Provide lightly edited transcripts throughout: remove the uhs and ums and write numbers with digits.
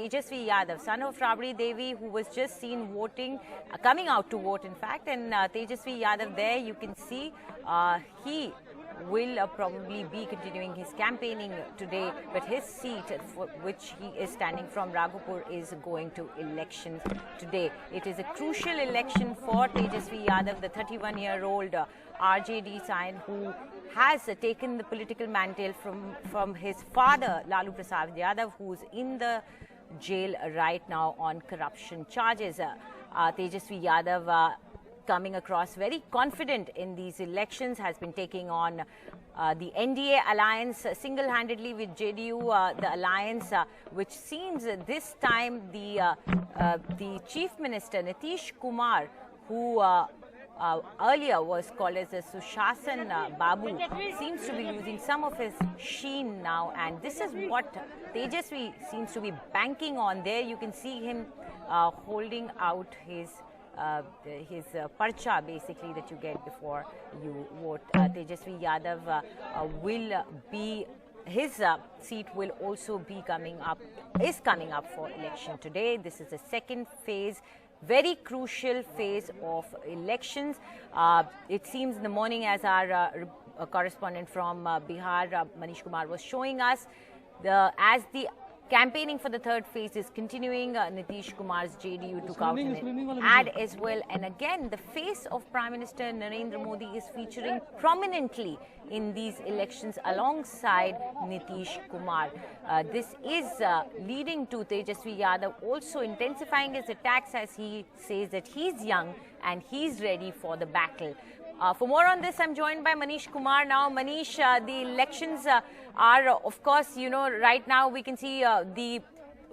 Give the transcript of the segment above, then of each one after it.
Tejasvi Yadav, son of Rabri Devi, who was just seen voting, coming out to vote in fact. And Tejasvi Yadav there, you can see he will probably be continuing his campaigning today, but his seat for which he is standing from, Raghupur, is going to elections today. It is a crucial election for Tejasvi Yadav, the 31-year-old RJD sign who has taken the political mantle from his father, Lalu Prasad Yadav, who's in the jail right now on corruption charges. Tejasvi Yadav coming across very confident in these elections, has been taking on the NDA alliance single-handedly with JDU, the alliance which seems this time the Chief Minister Nitish Kumar, who earlier was called as a Sushashan Babu, seems to be losing some of his sheen now, and this is what Tejasvi seems to be banking on. There you can see him holding out his parcha basically that you get before you vote. Tejasvi Yadav will be, his seat will also be coming up for election today. This is the second phase, very crucial phase of elections. It seems in the morning, as our correspondent from Bihar, Manish Kumar, was showing us, as the campaigning for the third phase is continuing, Nitish Kumar's JDU took out an ad as well. And again, the face of Prime Minister Narendra Modi is featuring prominently in these elections alongside Nitish Kumar. This is leading to Tejasvi Yadav also intensifying his attacks, as he says that he's young and he's ready for the battle. For more on this, I'm joined by Manish Kumar now. Manish, the elections are, of course, you know, right now we can see the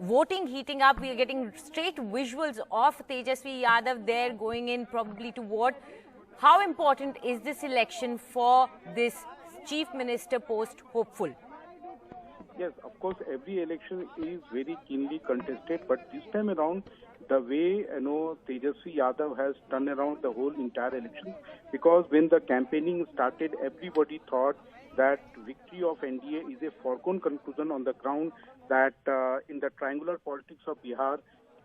voting heating up. We are getting straight visuals of Tejasvi Yadav there going in probably to vote. How important is this election for this Chief Minister post hopeful? Yes, of course, every election is very keenly contested, but this time around, the way, Tejasvi Yadav has turned around the whole entire election, because when the campaigning started, everybody thought that victory of NDA is a foregone conclusion on the ground, that in the triangular politics of Bihar,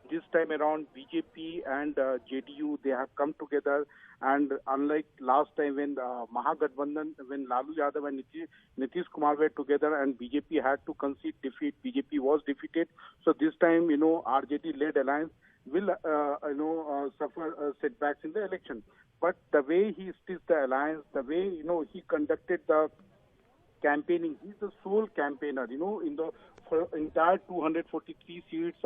this time around BJP and JDU, they have come together, and unlike last time when Mahagathbandhan, when Lalu Yadav and Nitish Kumar were together and BJP had to concede defeat, BJP was defeated. So this time, RJD-led alliance will, suffer setbacks in the election. But the way he stitched the alliance, the way, he conducted the campaigning, he's the sole campaigner, in the entire 243 seats.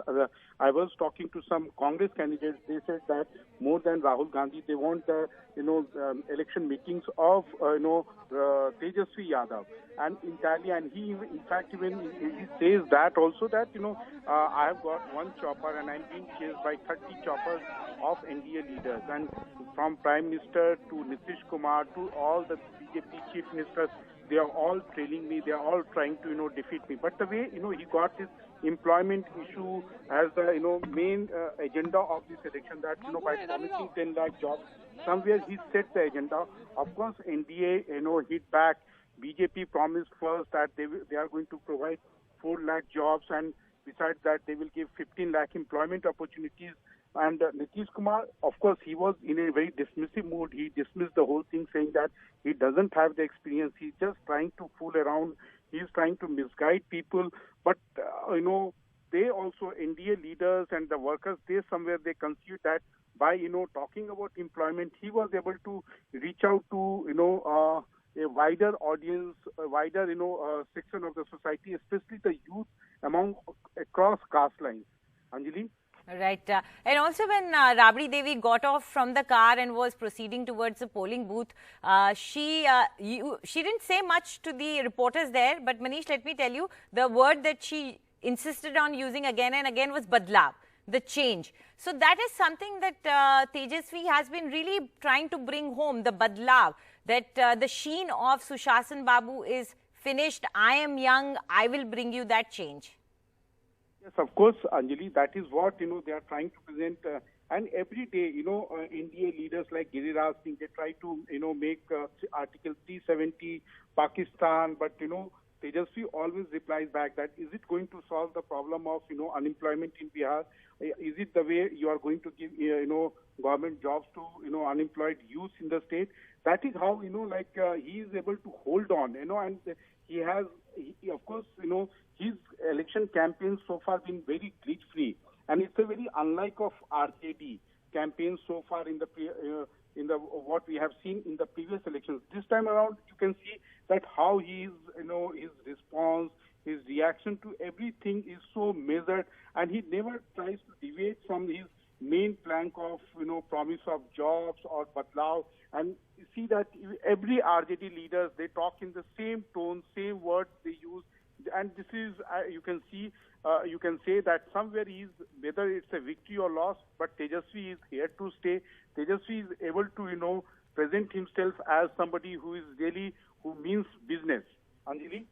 I was talking to some Congress candidates. They said that more than Rahul Gandhi, they want the, election meetings of, Tejasvi Yadav. And entirely, and he, in fact, even he says that also that, I have got one chopper and I'm being chased by 30 choppers of NDA leaders. And from Prime Minister to Nitish Kumar to all the BJP chief ministers, they are all trailing me. They are all trying to, defeat me. But the way, he got this employment issue as the, main agenda of this election, that, by promising 10 lakh jobs, somewhere he set the agenda. Of course, NDA, hit back. BJP promised first that they are going to provide 4 lakh jobs, and besides that, they will give 15 lakh employment opportunities. And Nitish Kumar, of course, he was in a very dismissive mood. He dismissed the whole thing, saying that he doesn't have the experience. He's just trying to fool around. He's trying to misguide people. But, they also, NDA leaders and the workers, they consider that by, talking about employment, he was able to reach out to, a wider audience, a wider, section of the society, especially the youth across caste lines. Anjali? Right. And also when Rabri Devi got off from the car and was proceeding towards the polling booth, she didn't say much to the reporters there. But Manish, let me tell you, the word that she insisted on using again and again was badlav, the change. So that is something that Tejasvi has been really trying to bring home, the badlav, that the sheen of Sushashan Babu is finished. I am young. I will bring you that change. Yes, of course, Anjali, that is what, they are trying to present. And every day, NDA leaders like Giriraj Singh, they try to, make Article 370 Pakistan. But, Tejasvi always replies back that, is it going to solve the problem of, unemployment in Bihar? Is it the way you are going to give, government jobs to, unemployed youth in the state? That is how, he is able to hold on, and he has, of course, his election campaign so far been very glitch-free. And it's a very unlike of RJD campaign so far in the what we have seen in the previous elections. This time around, you can see that how he is, his response, his reaction to everything is so measured, and he never tries to deviate from his main plank of, promise of jobs or badlav. And you see that every RJD leaders, they talk in the same tone, same words they use. And this is, you can see, you can say that somewhere whether it's a victory or loss, but Tejasvi is here to stay. Tejasvi is able to, present himself as somebody who is really, who means business. Anjali?